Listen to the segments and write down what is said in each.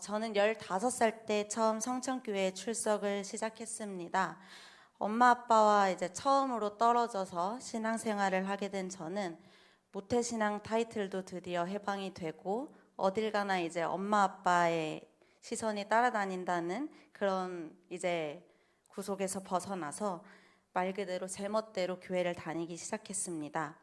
저는 15살 때 처음 성천교회에 출석을 시작했습니다. 엄마 아빠와 이제 처음으로 떨어져서 신앙생활을 하게 된 저는 모태신앙 타이틀도 드디어 해방이 되고 어딜 가나 이제 엄마 아빠의 시선이 따라다닌다는 그런 이제 구속에서 벗어나서 말 그대로 제멋대로 교회를 다니기 시작했습니다.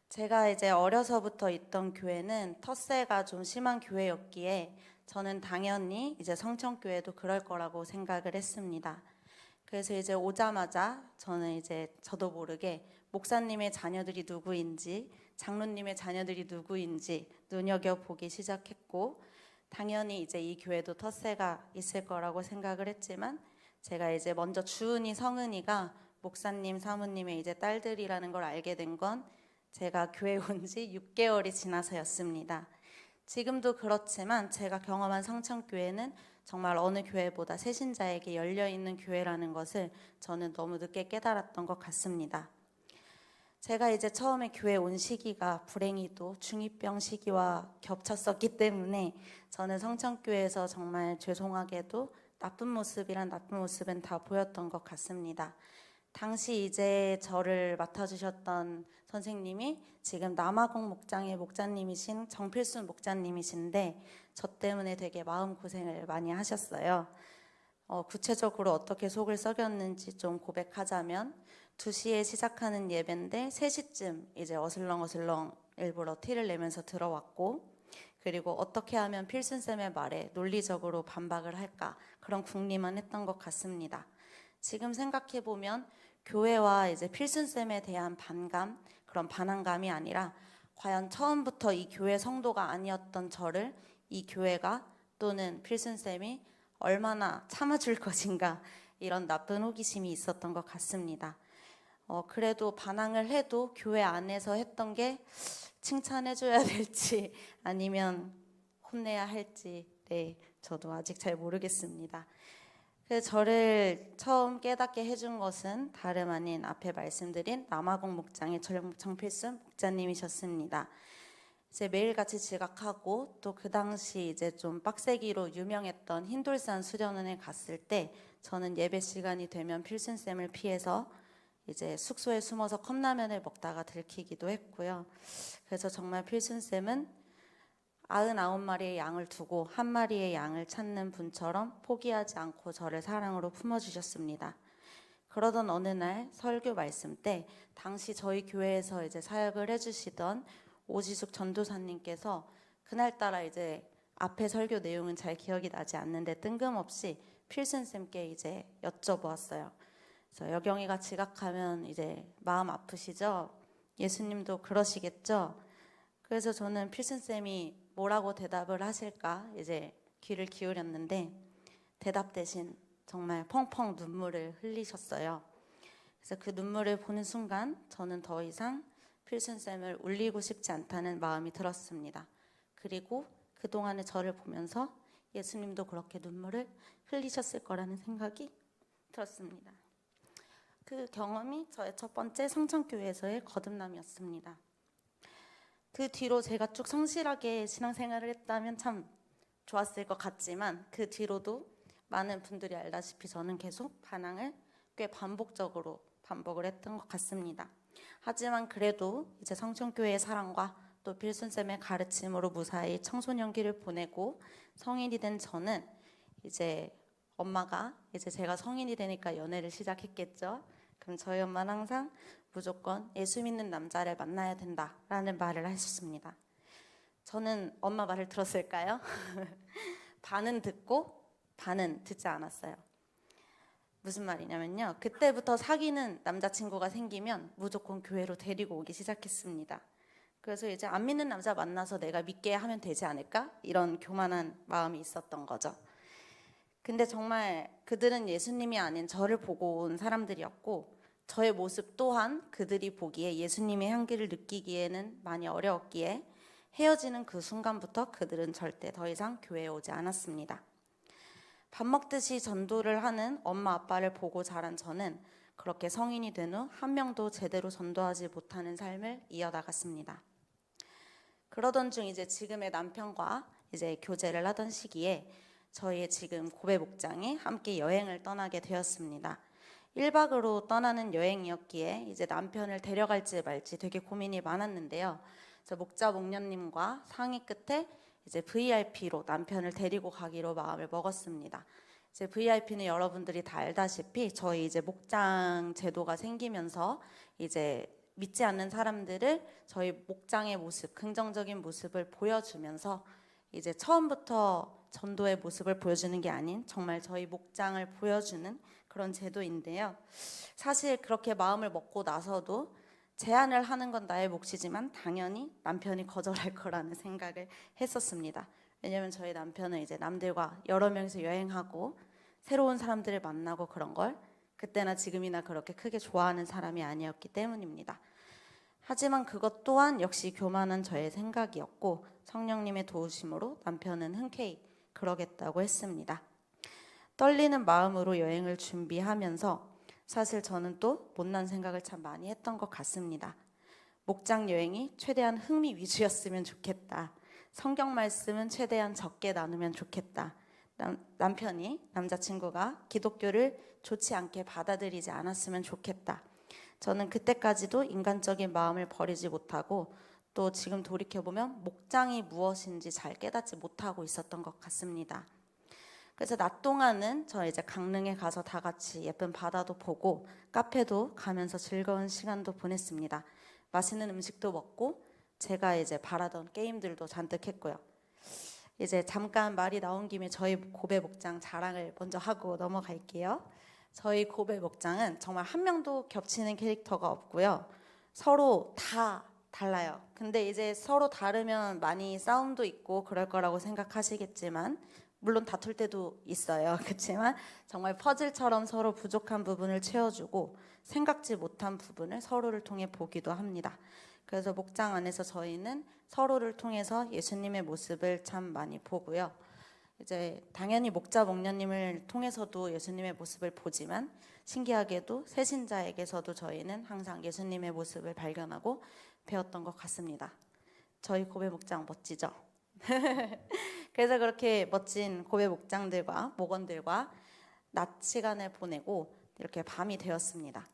제가 이제 어려서부터 있던 교회는 텃세가 좀 심한 교회였기에 저는 당연히 이제 성천교회도 그럴 거라고 생각을 했습니다. 그래서 이제 오자마자 저는 이제 저도 모르게 목사님의 자녀들이 누구인지, 장로님의 자녀들이 누구인지 눈여겨보기 시작했고, 당연히 이제 이 교회도 텃세가 있을 거라고 생각을 했지만, 제가 이제 먼저 주은이, 성은이가 목사님, 사모님의 이제 딸들이라는 걸 알게 된 건 제가 교회 온 지 6개월이 지나서였습니다. 지금도 그렇지만 제가 경험한 성천교회는 정말 어느 교회보다 새신자에게 열려있는 교회라는 것을 저는 너무 늦게 깨달았던 것 같습니다. 제가 이제 처음에 교회 온 시기가 불행히도 중2병 시기와 겹쳤었기 때문에 저는 성천교회에서 정말 죄송하게도 나쁜 모습은 다 보였던 것 같습니다. 당시 이제 저를 맡아주셨던 선생님이 지금 남아공 목장의 목자님이신 정필순 목자님이신데 저 때문에 되게 마음고생을 많이 하셨어요. 구체적으로 어떻게 속을 썩였는지 좀 고백하자면 2시에 시작하는 예배인데 3시쯤 이제 어슬렁어슬렁 일부러 티를 내면서 들어왔고, 그리고 어떻게 하면 필순쌤의 말에 논리적으로 반박을 할까, 그런 궁리만 했던 것 같습니다. 지금 생각해보면 교회와 이제 필순쌤에 대한 반감, 그런 반항감이 아니라 과연 처음부터 이 교회 성도가 아니었던 저를 이 교회가 또는 필순쌤이 얼마나 참아줄 것인가, 이런 나쁜 호기심이 있었던 것 같습니다. 그래도 반항을 해도 교회 안에서 했던 게 칭찬해줘야 될지 아니면 혼내야 할지, 네, 저도 아직 잘 모르겠습니다. 그래서 저를 처음 깨닫게 해준 것은 다름 아닌 앞에 말씀드린 남아공 목장의 정필순 목자님이셨습니다. 이제 매일같이 지각하고 또 그 당시 이제 좀 빡세기로 유명했던 흰돌산 수련원에 갔을 때 저는 예배 시간이 되면 필순쌤을 피해서 이제 숙소에 숨어서 컵라면을 먹다가 들키기도 했고요. 그래서 정말 필순쌤은 99마리의 양을 두고 1마리의 양을 찾는 분처럼 포기하지 않고 저를 사랑으로 품어주셨습니다. 그러던 어느 날 설교 말씀 때 당시 저희 교회에서 이제 사역을 해주시던 오지숙 전도사님께서 그날따라 이제 앞에 설교 내용은 잘 기억이 나지 않는데 뜬금없이 필순쌤께 이제 여쭤보았어요. 그래서 여경이가 지각하면 이제 마음 아프시죠? 예수님도 그러시겠죠? 그래서 저는 필순쌤이 뭐라고 대답을 하실까 이제 귀를 기울였는데 대답 대신 정말 펑펑 눈물을 흘리셨어요. 그래서 그 눈물을 보는 순간 저는 더 이상 필순쌤을 울리고 싶지 않다는 마음이 들었습니다. 그리고 그동안의 저를 보면서 예수님도 그렇게 눈물을 흘리셨을 거라는 생각이 들었습니다. 그 경험이 저의 첫 번째 성천교회에서의 거듭남이었습니다. 그 뒤로 제가 쭉 성실하게 신앙생활을 했다면 참 좋았을 것 같지만 그 뒤로도 많은 분들이 알다시피 저는 계속 반항을 꽤 반복을 했던 것 같습니다. 하지만 그래도 이제 성천교회의 사랑과 또 필순쌤의 가르침으로 무사히 청소년기를 보내고 성인이 된 저는 이제 엄마가 이제 제가 성인이 되니까 연애를 시작했겠죠. 그럼 저희 엄마는 항상 무조건 예수 믿는 남자를 만나야 된다라는 말을 하셨습니다. 저는 엄마 말을 들었을까요? 반은 듣고 반은 듣지 않았어요. 무슨 말이냐면요, 그때부터 사귀는 남자친구가 생기면 무조건 교회로 데리고 오기 시작했습니다. 그래서 이제 안 믿는 남자 만나서 내가 믿게 하면 되지 않을까? 이런 교만한 마음이 있었던 거죠. 근데 정말 그들은 예수님이 아닌 저를 보고 온 사람들이었고 저의 모습 또한 그들이 보기에 예수님의 향기를 느끼기에는 많이 어려웠기에 헤어지는 그 순간부터 그들은 절대 더 이상 교회에 오지 않았습니다. 밥 먹듯이 전도를 하는 엄마 아빠를 보고 자란 저는 그렇게 성인이 된 후 한 명도 제대로 전도하지 못하는 삶을 이어나갔습니다. 그러던 중 이제 지금의 남편과 이제 교제를 하던 시기에 저희의 지금 고베 목장이 함께 여행을 떠나게 되었습니다. 1박으로 떠나는 여행이었기에 이제 남편을 데려갈지 말지 되게 고민이 많았는데요. 그래서 목자 목녀님과 상의 끝에 이제 VIP로 남편을 데리고 가기로 마음을 먹었습니다. 이제 VIP는 여러분들이 다 알다시피 저희 이제 목장 제도가 생기면서 이제 믿지 않는 사람들을 저희 목장의 모습, 긍정적인 모습을 보여주면서 이제 처음부터 전도의 모습을 보여주는 게 아닌 정말 저희 목장을 보여주는 그런 제도인데요. 사실 그렇게 마음을 먹고 나서도 제안을 하는 건 나의 몫이지만 당연히 남편이 거절할 거라는 생각을 했었습니다. 왜냐면 저희 남편은 이제 남들과 여러 명이서 여행하고 새로운 사람들을 만나고 그런 걸 그때나 지금이나 그렇게 크게 좋아하는 사람이 아니었기 때문입니다. 하지만 그것 또한 역시 교만한 저의 생각이었고 성령님의 도우심으로 남편은 흔쾌히 그러겠다고 했습니다. 떨리는 마음으로 여행을 준비하면서 사실 저는 또 못난 생각을 참 많이 했던 것 같습니다. 목장 여행이 최대한 흥미 위주였으면 좋겠다. 성경 말씀은 최대한 적게 나누면 좋겠다. 남편이, 남자친구가 기독교를 좋지 않게 받아들이지 않았으면 좋겠다. 저는 그때까지도 인간적인 마음을 버리지 못하고 또 지금 돌이켜보면 목장이 무엇인지 잘 깨닫지 못하고 있었던 것 같습니다. 그래서 낮 동안은 저 이제 강릉에 가서 다 같이 예쁜 바다도 보고 카페도 가면서 즐거운 시간도 보냈습니다. 맛있는 음식도 먹고 제가 이제 바라던 게임들도 잔뜩 했고요. 이제 잠깐 말이 나온 김에 저희 고베 목장 자랑을 먼저 하고 넘어갈게요. 저희 고베 목장은 정말 한 명도 겹치는 캐릭터가 없고요. 서로 다 달라요. 근데 이제 서로 다르면 많이 싸움도 있고 그럴 거라고 생각하시겠지만 물론 다툴 때도 있어요. 그렇지만 정말 퍼즐처럼 서로 부족한 부분을 채워주고 생각지 못한 부분을 서로를 통해 보기도 합니다. 그래서 목장 안에서 저희는 서로를 통해서 예수님의 모습을 참 많이 보고요. 이제 당연히 목자 목녀님을 통해서도 예수님의 모습을 보지만 신기하게도 새신자에게서도 저희는 항상 예수님의 모습을 발견하고 배웠던 것 같습니다. 저희 고베 목장 멋지죠? 그래서 그렇게 멋진 고베 목장들과 목원들과 낮 시간을 보내고 이렇게 밤이 되었습니다.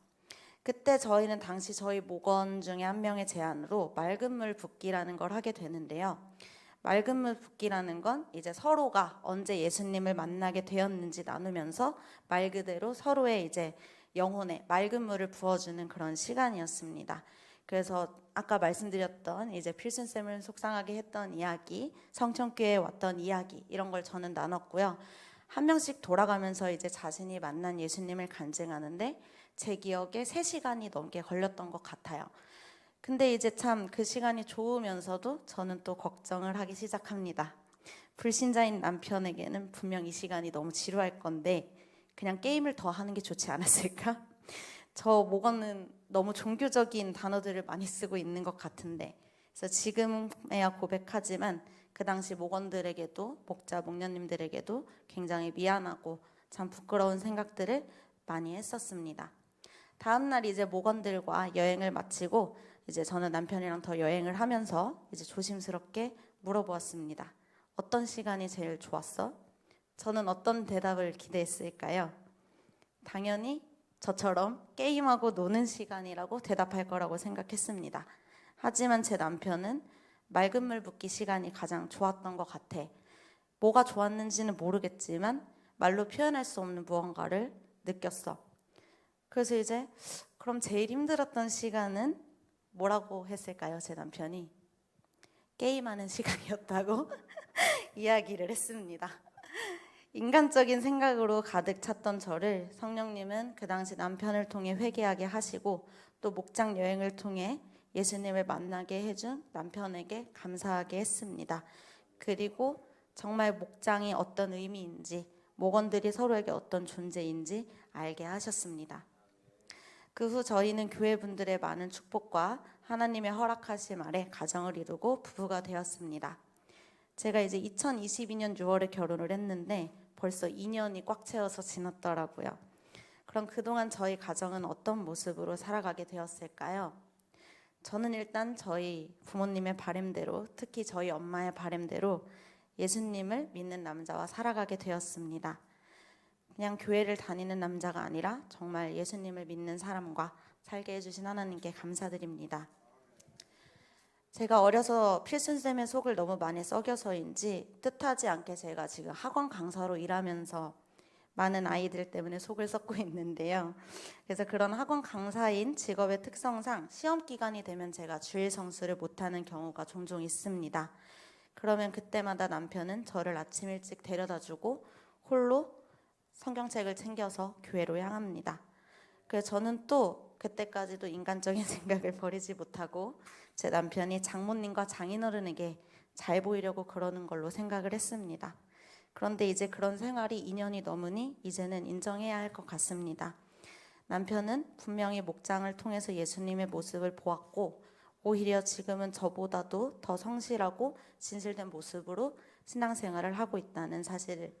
그때 저희는 당시 저희 목원 중에 한 명의 제안으로 맑은 물 붓기라는 걸 하게 되는데요. 맑은 물 붓기라는 건 이제 서로가 언제 예수님을 만나게 되었는지 나누면서 말 그대로 서로의 이제 영혼에 맑은 물을 부어주는 그런 시간이었습니다. 그래서 아까 말씀드렸던 이제 필순쌤을 속상하게 했던 이야기, 성천교회에 왔던 이야기 이런 걸 저는 나눴고요. 한 명씩 돌아가면서 이제 자신이 만난 예수님을 간증하는데 제 기억에 3시간이 넘게 걸렸던 것 같아요. 근데 이제 참 그 시간이 좋으면서도 저는 또 걱정을 하기 시작합니다. 불신자인 남편에게는 분명 이 시간이 너무 지루할 건데 그냥 게임을 더 하는 게 좋지 않았을까? 저 목원은 너무 종교적인 단어들을 많이 쓰고 있는 것 같은데 그래서 지금에야 고백하지만 그 당시 목원들에게도 목자 목녀님들에게도 굉장히 미안하고 참 부끄러운 생각들을 많이 했었습니다. 다음날 이제 목원들과 여행을 마치고 이제 저는 남편이랑 더 여행을 하면서 이제 조심스럽게 물어보았습니다. 어떤 시간이 제일 좋았어? 저는 어떤 대답을 기대했을까요? 당연히 저처럼 게임하고 노는 시간이라고 대답할 거라고 생각했습니다. 하지만 제 남편은 맑은 물 붓기 시간이 가장 좋았던 것 같아. 뭐가 좋았는지는 모르겠지만 말로 표현할 수 없는 무언가를 느꼈어. 그래서 이제 그럼 제일 힘들었던 시간은 뭐라고 했을까요? 제 남편이 게임하는 시간이었다고 이야기를 했습니다. 인간적인 생각으로 가득 찼던 저를 성령님은 그 당시 남편을 통해 회개하게 하시고 또 목장 여행을 통해 예수님을 만나게 해준 남편에게 감사하게 했습니다. 그리고 정말 목장이 어떤 의미인지 목원들이 서로에게 어떤 존재인지 알게 하셨습니다. 그 후 저희는 교회분들의 많은 축복과 하나님의 허락하심 아래 가정을 이루고 부부가 되었습니다. 제가 이제 2022년 6월에 결혼을 했는데 벌써 2년이 꽉 채워서 지났더라고요. 그럼 그동안 저희 가정은 어떤 모습으로 살아가게 되었을까요? 저는 일단 저희 부모님의 바람대로, 특히 저희 엄마의 바람대로 예수님을 믿는 남자와 살아가게 되었습니다. 그냥 교회를 다니는 남자가 아니라 정말 예수님을 믿는 사람과 살게 해주신 하나님께 감사드립니다. 제가 어려서 필순쌤의 속을 너무 많이 썩여서인지 뜻하지 않게 제가 지금 학원 강사로 일하면서 많은 아이들 때문에 속을 썩고 있는데요. 그래서 그런 학원 강사인 직업의 특성상 시험 기간이 되면 제가 주일 성수를 못하는 경우가 종종 있습니다. 그러면 그때마다 남편은 저를 아침 일찍 데려다주고 홀로 성경책을 챙겨서 교회로 향합니다. 그래서 저는 또 그때까지도 인간적인 생각을 버리지 못하고 제 남편이 장모님과 장인어른에게 잘 보이려고 그러는 걸로 생각을 했습니다. 그런데 이제 그런 생활이 2년이 넘으니 이제는 인정해야 할 것 같습니다. 남편은 분명히 목장을 통해서 예수님의 모습을 보았고 오히려 지금은 저보다도 더 성실하고 진실된 모습으로 신앙생활을 하고 있다는 사실을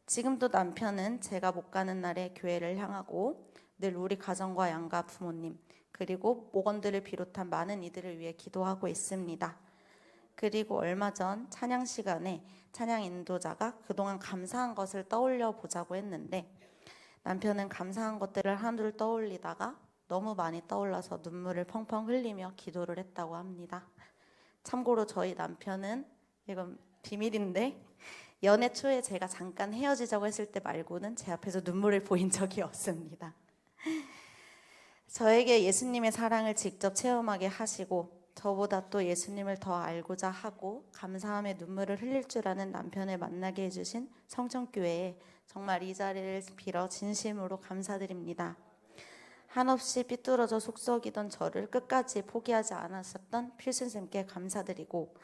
지금도 남편은 제가 못 가는 날에 교회를 향하고 늘 우리 가정과 양가 부모님 그리고 목원들을 비롯한 많은 이들을 위해 기도하고 있습니다. 그리고 얼마 전 찬양 시간에 찬양 인도자가 그동안 감사한 것을 떠올려 보자고 했는데 남편은 감사한 것들을 하나둘 떠올리다가 너무 많이 떠올라서 눈물을 펑펑 흘리며 기도를 했다고 합니다. 참고로 저희 남편은 이건 비밀인데 연애 초에 제가 잠깐 헤어지자고 했을 때 말고는 제 앞에서 눈물을 보인 적이 없습니다. 저에게 예수님의 사랑을 직접 체험하게 하시고 저보다 또 예수님을 더 알고자 하고 감사함에 눈물을 흘릴 줄 아는 남편을 만나게 해주신 성천교회에 정말 이 자리를 빌어 진심으로 감사드립니다. 한없이 삐뚤어져 속썩이던 저를 끝까지 포기하지 않으셨던 필순쌤께 감사드리고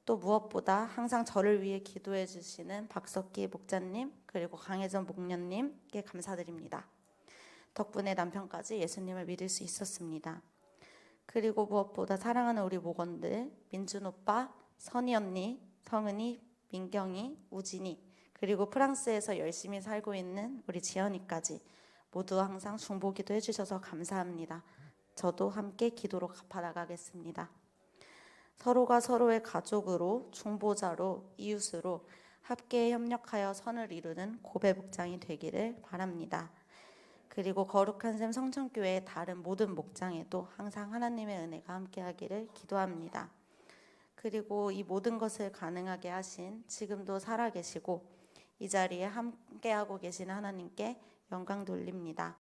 또 무엇보다 항상 저를 위해 기도해 주시는 박석기 목자님 그리고 강혜전 목녀님께 감사드립니다. 덕분에 남편까지 예수님을 믿을 수 있었습니다. 그리고 무엇보다 사랑하는 우리 목원들 민준 오빠, 선희 언니, 성은이, 민경이, 우진이 그리고 프랑스에서 열심히 살고 있는 우리 지연이까지 모두 항상 중보기도 해주셔서 감사합니다. 저도 함께 기도로 갚아나가겠습니다. 서로가 서로의 가족으로 중보자로 이웃으로 함께 협력하여 선을 이루는 고배 목장이 되기를 바랍니다. 그리고 거룩한 샘 성천교회의 다른 모든 목장에도 항상 하나님의 은혜가 함께하기를 기도합니다. 그리고 이 모든 것을 가능하게 하신 지금도 살아계시고 이 자리에 함께하고 계신 하나님께 영광 돌립니다.